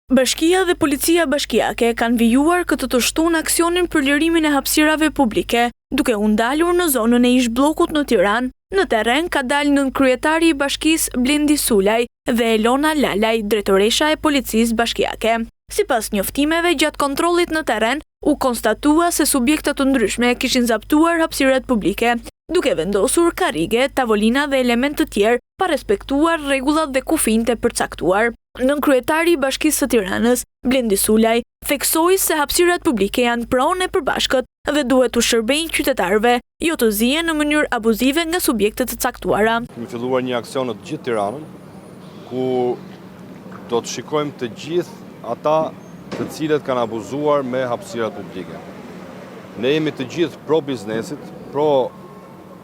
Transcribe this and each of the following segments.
Bashkia dhe Policia Bashkiake kanë vijuar këtë të shtunë aksionin për lirimin e hapësirave publike, duke u ndalur në zonën e ish bllokut në Tiranë. Në terren ka dalë nënkryetari i bashkisë Blendi Sulaj dhe Elona Lalaj, drejtoresha e Policisë Bashkiake. Sipas njoftimeve gjatë kontrollit në terren, u konstatua se subjekte të ndryshme kishin zaptuar hapësirat publike, duke vendosur karrige, tavolina dhe elementë të tjerë pa respektuar rregullat dhe kufijtë e përcaktuar. Nënkryetari i Bashkisë së Tiranës, Blendi Sulaj, theksoi se hapësirat publike janë pronë e përbashkët dhe duhet të shërbejnë qytetarëve, jo të zihen në mënyrë abuzive nga subjekte të caktuara. Kemi filluar një aksion në të gjithë Tiranën, ku do të shikojmë të gjithë ata të cilët kanë abuzuar me hapësirat publike. Ne jemi të gjithë pro biznesit, pro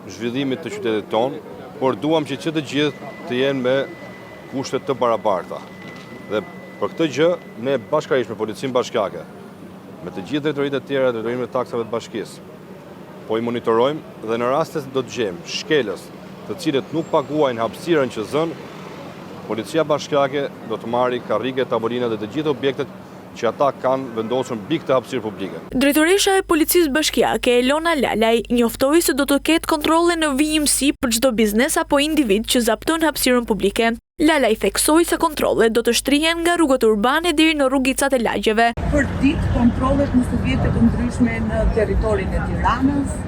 zhvillimit të qytetit tonë, por duam që të gjithë të jenë me kushte të barabarta. Dhe për këtë gjë, ne bashkërisht me Policinë Bashkiake, me të gjithë drejtoritë e tjera, drejtorinë e taksave të bashkisë, po i monitorojmë dhe në rastet do të gjejmë shkelës të cilët nuk paguajnë hapësirën që zënë, Policia Bashkiake do të marrë karrige, tavolina dhe të gjithë objektet që ata kanë vendosur mbi këtë hapësirë publike. Drejtoresha e Policisë Bashkiake, Elona Lalaj, njoftoi se do të ketë kontrolle në vijimsi për çdo biznes apo individ që zapton hapësirën publike. Lalaj theksoi se kontrollet do të shtrihen nga rrugët urbane deri në rrugicat e lagjeve. Për ditë kontrollet në subjekte të ndryshme në territorin e Tiranës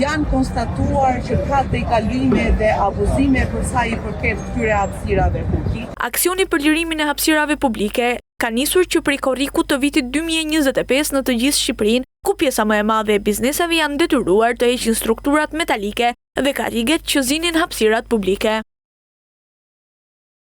janë konstatuar që ka tejkalime dhe abuzime për sa i përket këtyre hapësirave publike. Aksioni për lirimin e hapësirave publike ka nisur që prej korrikut të vitit 2025 në të gjithë Shqipërinë, ku pjesa më e madhe e bizneseve janë detyruar të heqin strukturat metalike dhe karriget që zinin hapësirat publike.